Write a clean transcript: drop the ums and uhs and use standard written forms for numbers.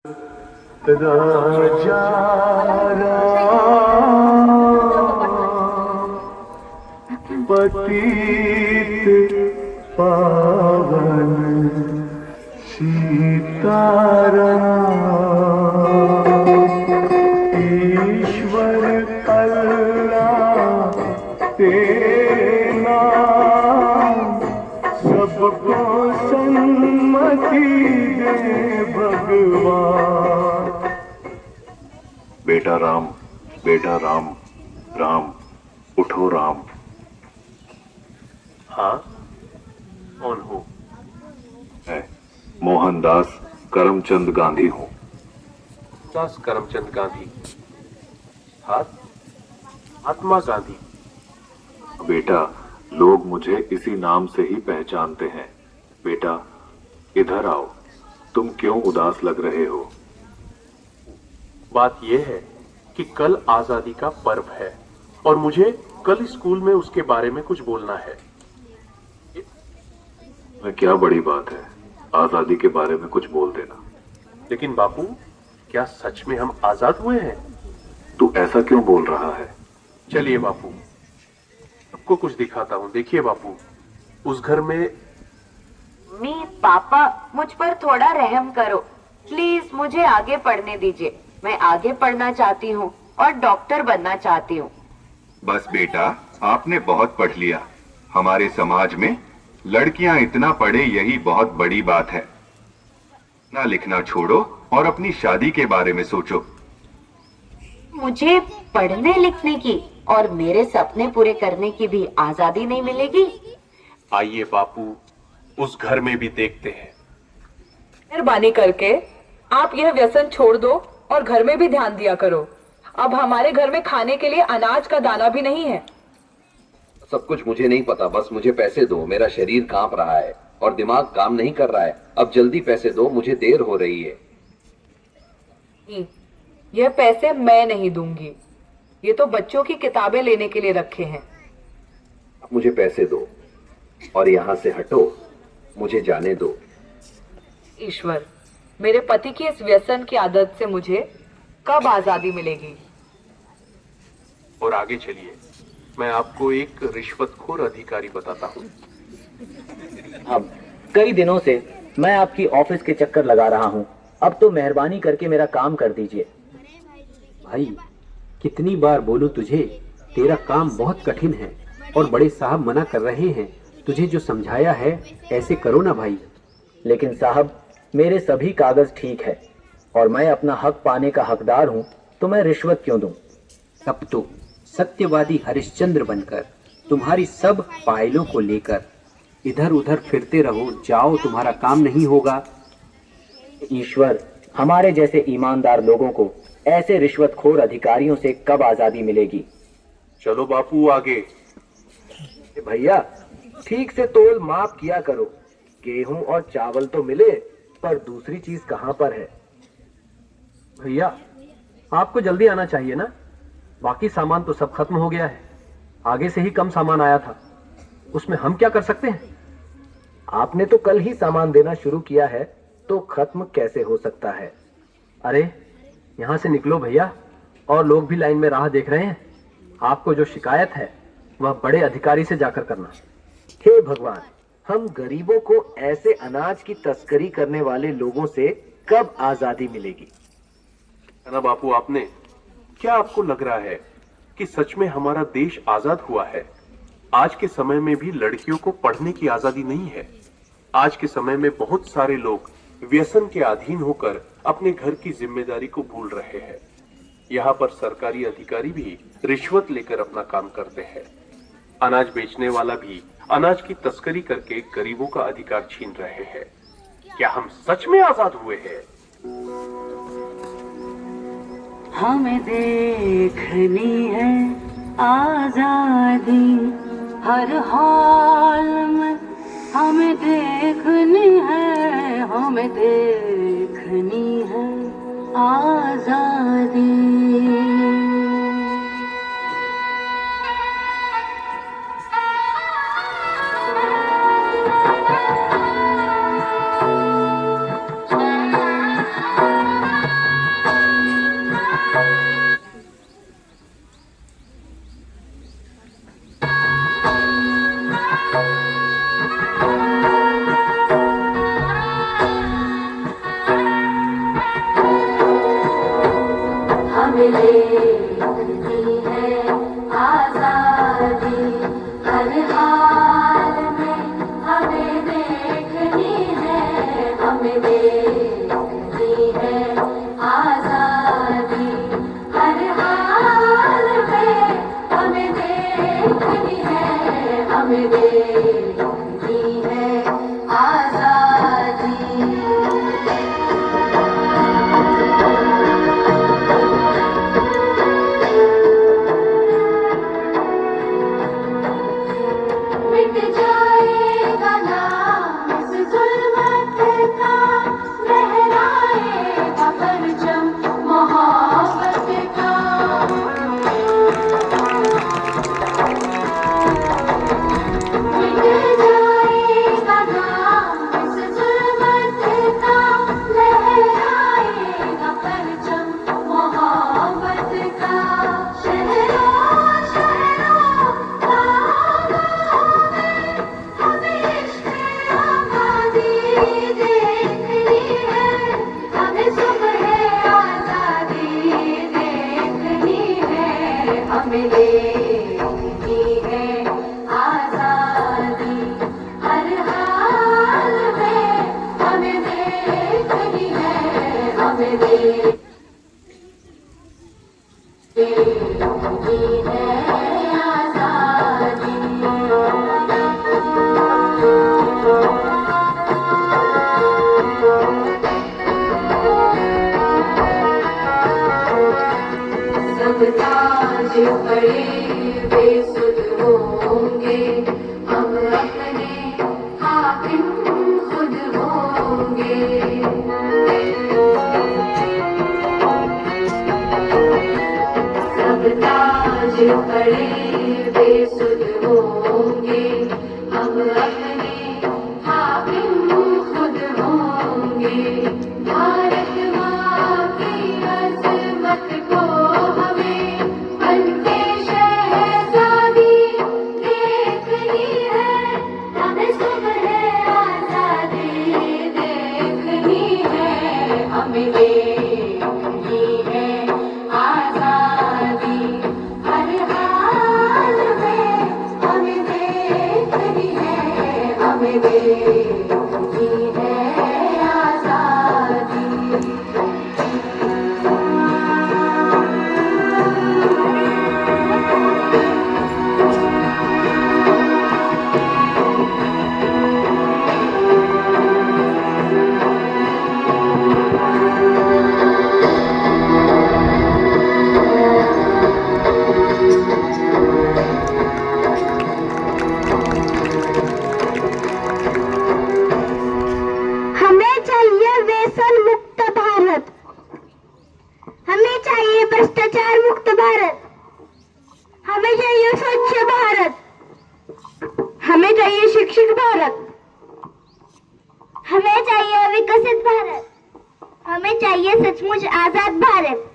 राजा पतित पावन सीताराम ईश्वर अल्लाह तेरे नाम सबको सन्मति दे भगवान। बेटा राम, बेटा राम, राम उठो राम। हाँ, कौन हो? मैं मोहनदास करमचंद गांधी हूँ। दास करमचंद गांधी, हाथ महात्मा गांधी। बेटा लोग मुझे इसी नाम से ही पहचानते हैं। बेटा इधर आओ, तुम क्यों उदास लग रहे हो? बात यह है कि कल आजादी का पर्व है और मुझे कल स्कूल में उसके बारे में कुछ बोलना है। क्या बड़ी बात है, आजादी के बारे में कुछ बोल देना। लेकिन बापू, क्या सच में हम आजाद हुए हैं? तू ऐसा क्यों बोल रहा है? चलिए बापू, आपको कुछ दिखाता हूँ। देखिए बापू, उस घर में पापा, मुझ पर थोड़ा रहम करो प्लीज, मुझे आगे पढ़ने दीजिए। मैं आगे पढ़ना चाहती हूँ और डॉक्टर बनना चाहती हूँ। बस बेटा, आपने बहुत पढ़ लिया। हमारे समाज में लड़कियां इतना पढ़े यही बहुत बड़ी बात है। ना लिखना छोड़ो और अपनी शादी के बारे में सोचो। मुझे पढ़ने लिखने की और मेरे सपने पूरे करने की भी आजादी नहीं मिलेगी? आइए बापू, उस घर में भी देखते हैं। मेहरबानी करके आप यह व्यसन छोड़ दो और घर में भी ध्यान दिया करो। अब हमारे घर में खाने के लिए अनाज का दाना भी नहीं है। सब कुछ मुझे नहीं पता, बस मुझे पैसे दो। मेरा शरीर कांप रहा है और दिमाग काम नहीं कर रहा है। अब जल्दी पैसे दो, मुझे देर हो रही है। यह पैसे मैं नहीं दूंगी, ये तो बच्चों की किताबें लेने के लिए रखे हैं। अब मुझे पैसे दो और यहाँ से हटो, मुझे जाने दो। ईश्वर, मेरे पति की इस व्यसन की आदत से मुझे कब आजादी मिलेगी? और आगे चलिए, मैं आपको एक रिश्वतखोर अधिकारी बताता हूँ। अब कई दिनों से मैं आपकी ऑफिस के चक्कर लगा रहा हूँ, अब तो मेहरबानी करके मेरा काम कर दीजिए। भाई, कितनी बार बोलूं तुझे, तेरा काम बहुत कठिन है और बड़े साहब मना कर रहे हैं। तुझे जो समझाया है ऐसे करो ना भाई। लेकिन साहब, मेरे सभी कागज ठीक है और मैं अपना हक पाने का हकदार हूँ, तो मैं रिश्वत क्यों दूं? तब तो सत्यवादी हरिश्चंद्र बनकर तुम्हारी सब फाइलों को लेकर इधर उधर फिरते रहो, जाओ, तुम्हारा काम नहीं होगा। ईश्वर, हमारे जैसे ईमानदार लोगों को ऐसे रिश्वतखोर अधिकारियों से कब आजादी मिलेगी? चलो बापू आगे। भैया, ठीक से तोल माप किया करो। गेहूं और चावल तो मिले, पर दूसरी चीज कहां पर है? भैया, आपको जल्दी आना चाहिए ना, बाकी सामान तो सब खत्म हो गया है। आगे से ही कम सामान आया था, उसमें हम क्या कर सकते हैं? आपने तो कल ही सामान देना शुरू किया है, तो खत्म कैसे हो सकता है? अरे यहाँ से निकलो भैया, और लोग भी लाइन में राह देख रहे हैं। आपको जो शिकायत है वह बड़े अधिकारी से जाकर करना। हे भगवान, हम गरीबों को ऐसे अनाज की तस्करी करने वाले लोगों से कब आजादी मिलेगी? है ना बापू, आपने क्या आपको लग रहा है कि सच में हमारा देश आजाद हुआ है? आज के समय में भी लड़कियों को पढ़ने की आजादी नहीं है। आज के समय में बहुत सारे लोग व्यसन के अधीन होकर अपने घर की जिम्मेदारी को भूल रहे हैं। यहाँ पर सरकारी अधिकारी भी रिश्वत लेकर अपना काम करते हैं। अनाज बेचने वाला भी अनाज की तस्करी करके गरीबों का अधिकार छीन रहे हैं। क्या हम सच में आजाद हुए हैं? हमें देखनी है आजादी हर हाल में, हमें देखनी है, हमें देखनी है आजादी। हमें चाहिए विकसित भारत, हमें चाहिए सचमुच आजाद भारत।